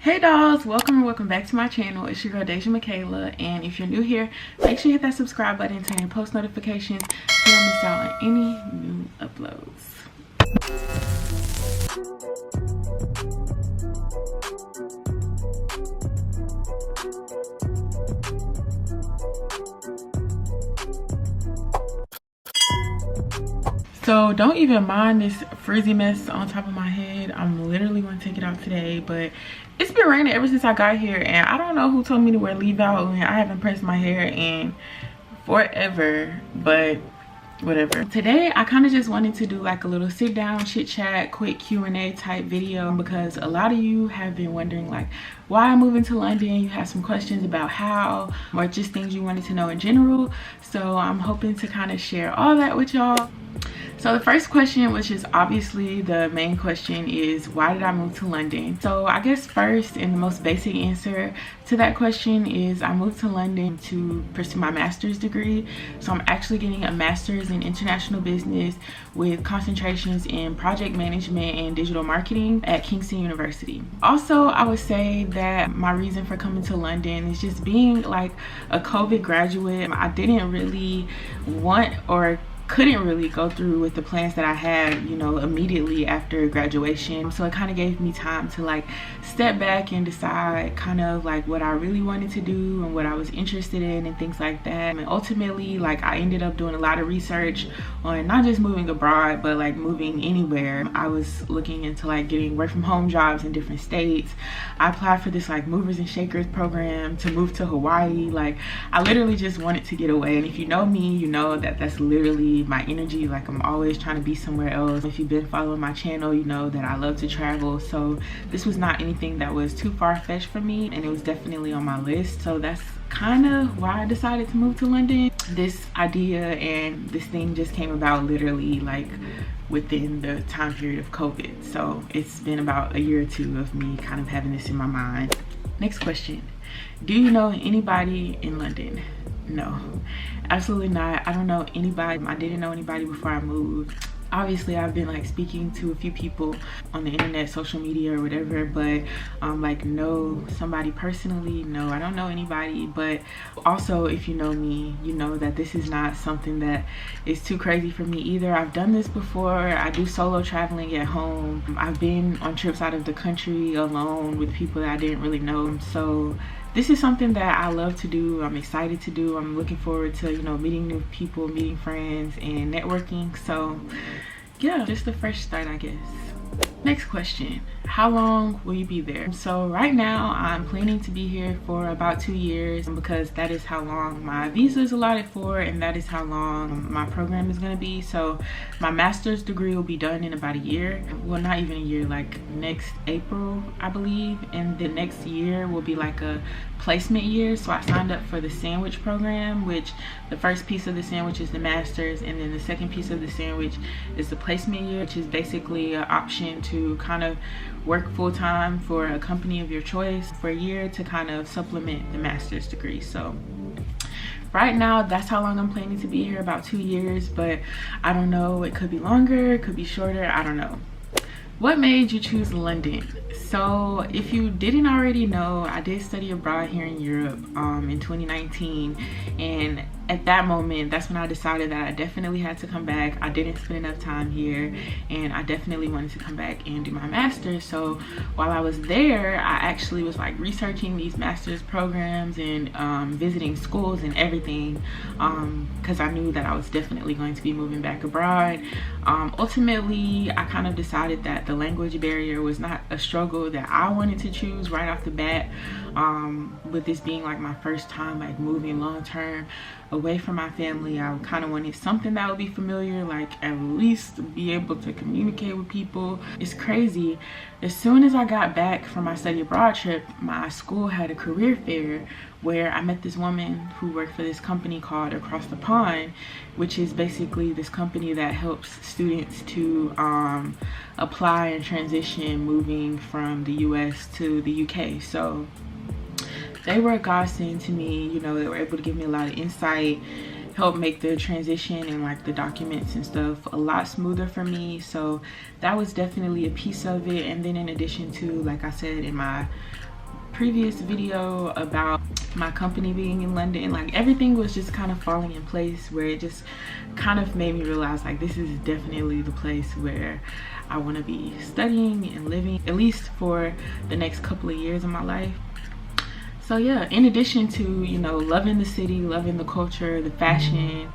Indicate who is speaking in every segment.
Speaker 1: Hey dolls, welcome back to my channel. It's your girl Deja Michaela, and if you're new here, make sure you hit that subscribe button, turn on post notifications so you don't miss out on any new uploads. So don't even mind this frizzy mess on top of my head. I'm literally going to take it out today, but it's been raining ever since I got here, and I don't know who told me to wear leave out when I haven't pressed my hair in forever, but whatever. Today I kind of just wanted to do like a little sit down chit chat quick Q&A type video, because a lot of you have been wondering like why I'm moving to London. You have some questions about how, or just things you wanted to know in general, so I'm hoping to kind of share all that with y'all. So the first question, which is obviously the main question, is why did I move to London? So I guess first and the most basic answer to that question is I moved to London to pursue my master's degree. So I'm actually getting a master's in international business with concentrations in project management and digital marketing at Kingston University. Also, I would say that my reason for coming to London is just being like a COVID graduate. I didn't really want or couldn't really go through with the plans that I had, you know, immediately after graduation. So it kind of gave me time to like step back and decide kind of like what I really wanted to do and what I was interested in and things like that. And ultimately, like, I ended up doing a lot of research on not just moving abroad, but like moving anywhere. I was looking into like getting work from home jobs in different states. I applied for this like movers and shakers program to move to Hawaii. Like, I literally just wanted to get away. And if you know me, you know that that's literally my energy. Like, I'm always trying to be somewhere else. If you've been following my channel, you know that I love to travel, so this was not anything that was too far-fetched for me, and it was definitely on my list. So that's kind of why I decided to move to London. This idea and this thing just came about literally like within the time period of COVID, so it's been about a year or two of me kind of having this in my mind. Next question, do you know anybody in London? No, absolutely not. I don't know anybody. I didn't know anybody before I moved. Obviously, I've been like speaking to a few people on the internet, social media or whatever, but like know somebody personally, no, I don't know anybody. But also, if you know me, you know that this is not something that is too crazy for me either. I've done this before. I do solo traveling at home. I've been on trips out of the country alone with people that I didn't really know. So this is something that I love to do. I'm excited to do. I'm looking forward to, you know, meeting new people, meeting friends, and networking. So yeah, just a fresh start, I guess. Next question, how long will you be there? So right now I'm planning to be here for about 2 years, because that is how long my visa is allotted for, and that is how long my program is going to be. So my master's degree will be done in about a year. Well, not even a year, like next April, I believe. And the next year will be like a placement year. So I signed up for the sandwich program, which the first piece of the sandwich is the master's, and then the second piece of the sandwich is the placement year, which is basically an option to kind of work full-time for a company of your choice for a year to kind of supplement the master's degree. So right now that's how long I'm planning to be here, about 2 years, but I don't know, it could be longer, it could be shorter, I don't know. What made you choose London? So if you didn't already know, I did study abroad here in Europe in 2019, and at that moment, that's when I decided that I definitely had to come back. I didn't spend enough time here, and I definitely wanted to come back and do my master's. So while I was there, I actually was like researching these master's programs and visiting schools and everything, because I knew that I was definitely going to be moving back abroad. Ultimately, I kind of decided that the language barrier was not a struggle that I wanted to choose right off the bat, with this being like my first time like moving long term away from my family. I kind of wanted something that would be familiar, like at least be able to communicate with people. It's crazy, as soon as I got back from my study abroad trip, my school had a career fair where I met this woman who worked for this company called Across the Pond, which is basically this company that helps students to apply and transition moving from the US to the UK. So they were a godsend to me. You know, they were able to give me a lot of insight, help make the transition and like the documents and stuff a lot smoother for me. So that was definitely a piece of it. And then in addition to, like I said in my previous video about my company being in London, like everything was just kind of falling in place, where it just kind of made me realize like this is definitely the place where I want to be studying and living, at least for the next couple of years of my life. So yeah, in addition to, you know, loving the city, loving the culture, the fashion,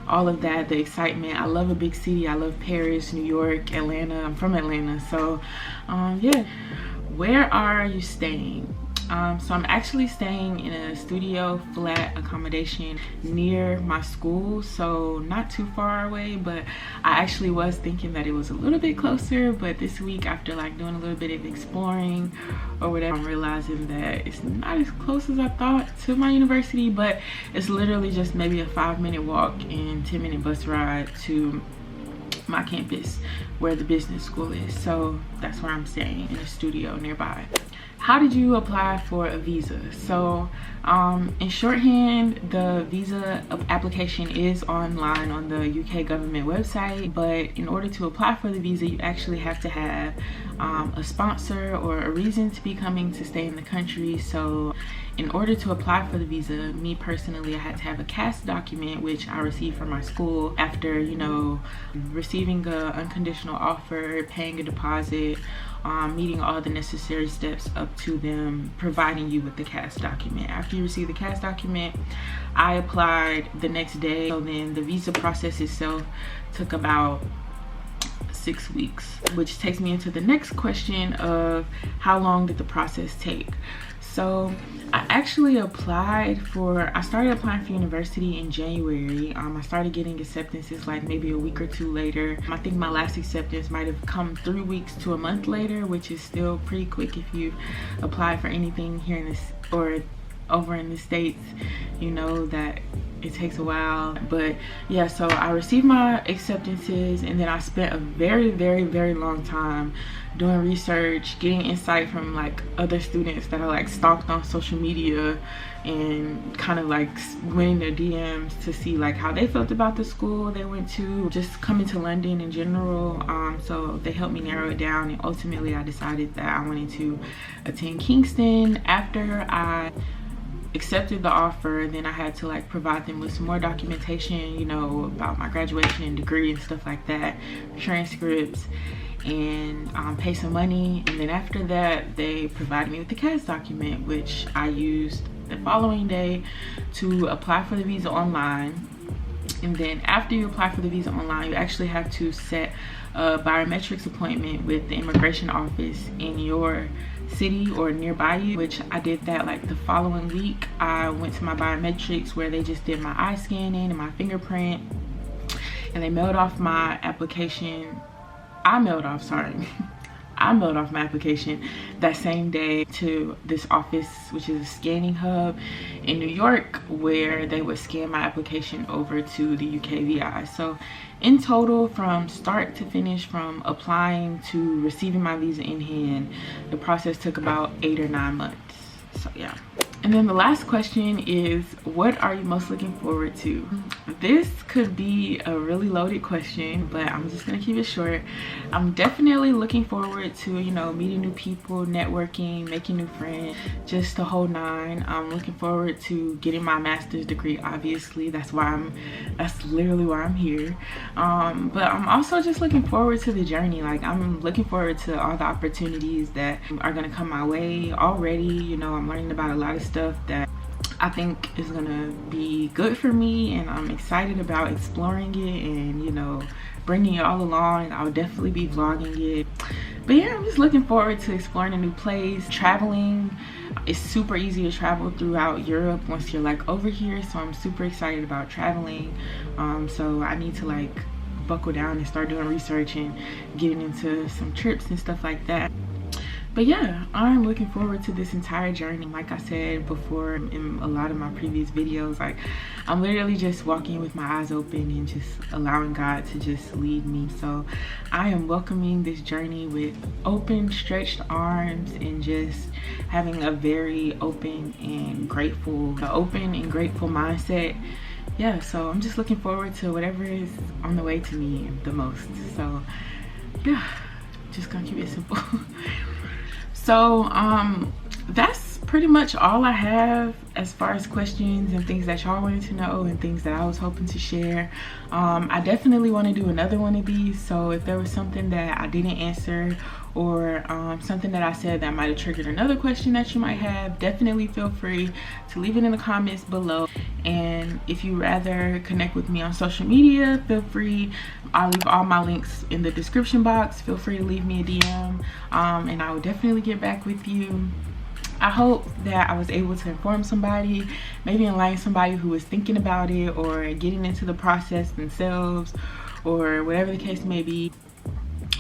Speaker 1: all of that, the excitement, I love a big city. I love Paris, New York, Atlanta. I'm from Atlanta. So yeah, where are you staying? So I'm actually staying in a studio flat accommodation near my school, so not too far away, but I actually was thinking that it was a little bit closer, but this week, after like doing a little bit of exploring or whatever, I'm realizing that it's not as close as I thought to my university, but it's literally just maybe a 5-minute walk and 10-minute bus ride to my campus where the business school is. So that's where I'm staying, in a studio nearby. How did you apply for a visa? So in shorthand, the visa application is online on the UK government website, but in order to apply for the visa, you actually have to have a sponsor or a reason to be coming to stay in the country. So in order to apply for the visa, me personally, I had to have a CAS document, which I received from my school after, you know, receiving an unconditional offer, paying a deposit, meeting all the necessary steps up to them providing you with the CAS document. After you receive the CAS document, I applied the next day. So then the visa process itself took about 6 weeks, which takes me into the next question of how long did the process take? So I actually I started applying for university in January. I started getting acceptances like maybe a week or two later. I think my last acceptance might have come 3 weeks to a month later, which is still pretty quick if you apply for anything here in this or over in the States. You know that it takes a while. But yeah, so I received my acceptances, and then I spent a very, very, very long time doing research, getting insight from like other students that are like stalked on social media, and kind of like winning their DMs to see like how they felt about the school they went to, just coming to London in general. So they helped me narrow it down, and ultimately I decided that I wanted to attend Kingston. After I accepted the offer, then I had to like provide them with some more documentation, you know, about my graduation and degree and stuff like that, transcripts, and pay some money. And then after that, they provided me with the CAS document, which I used the following day to apply for the visa online. And then after you apply for the visa online, you actually have to set a biometrics appointment with the immigration office in your city or nearby you, which I did that like the following week. I went to my biometrics where they just did my eye scanning and my fingerprint, and they mailed off my application. I mailed off my application that same day to this office, which is a scanning hub in New York, where they would scan my application over to the UK VI. So in total, from start to finish, from applying to receiving my visa in hand, the process took about 8 or 9 months. So yeah. And then the last question is, what are you most looking forward to? This could be a really loaded question, but I'm just gonna keep it short. I'm definitely looking forward to, you know, meeting new people, networking, making new friends, just the whole nine. I'm looking forward to getting my master's degree. Obviously, that's literally why I'm here. But I'm also just looking forward to the journey. Like, I'm looking forward to all the opportunities that are gonna come my way. Already, you know, I'm learning about a lot of stuff that I think is gonna be good for me, and I'm excited about exploring it and, you know, bringing it all along. I'll definitely be vlogging it. But yeah, I'm just looking forward to exploring a new place. Traveling, it's super easy to travel throughout Europe once you're like over here, so I'm super excited about traveling. So I need to like buckle down and start doing research and getting into some trips and stuff like that. But yeah, I'm looking forward to this entire journey. Like I said before in a lot of my previous videos, like, I'm literally just walking with my eyes open and just allowing God to just lead me. So I am welcoming this journey with open, stretched arms, and just having a very open and grateful mindset. Yeah, so I'm just looking forward to whatever is on the way to me the most. So yeah, just gonna keep it simple. So that's pretty much all I have as far as questions and things that y'all wanted to know and things that I was hoping to share. I definitely want to do another one of these, so if there was something that I didn't answer or something that I said that might have triggered another question that you might have, definitely feel free to leave it in the comments below. And if you rather connect with me on social media, feel free. I'll leave all my links in the description box. Feel free to leave me a DM, and I will definitely get back with you. I hope that I was able to inform somebody, maybe enlighten somebody who is thinking about it or getting into the process themselves, or whatever the case may be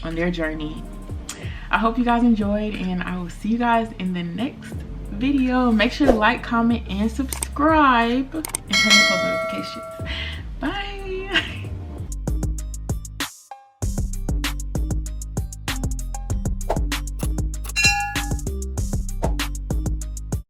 Speaker 1: on their journey. I hope you guys enjoyed, and I will see you guys in the next video. Make sure to like, comment, and subscribe, and turn on post notifications. Bye.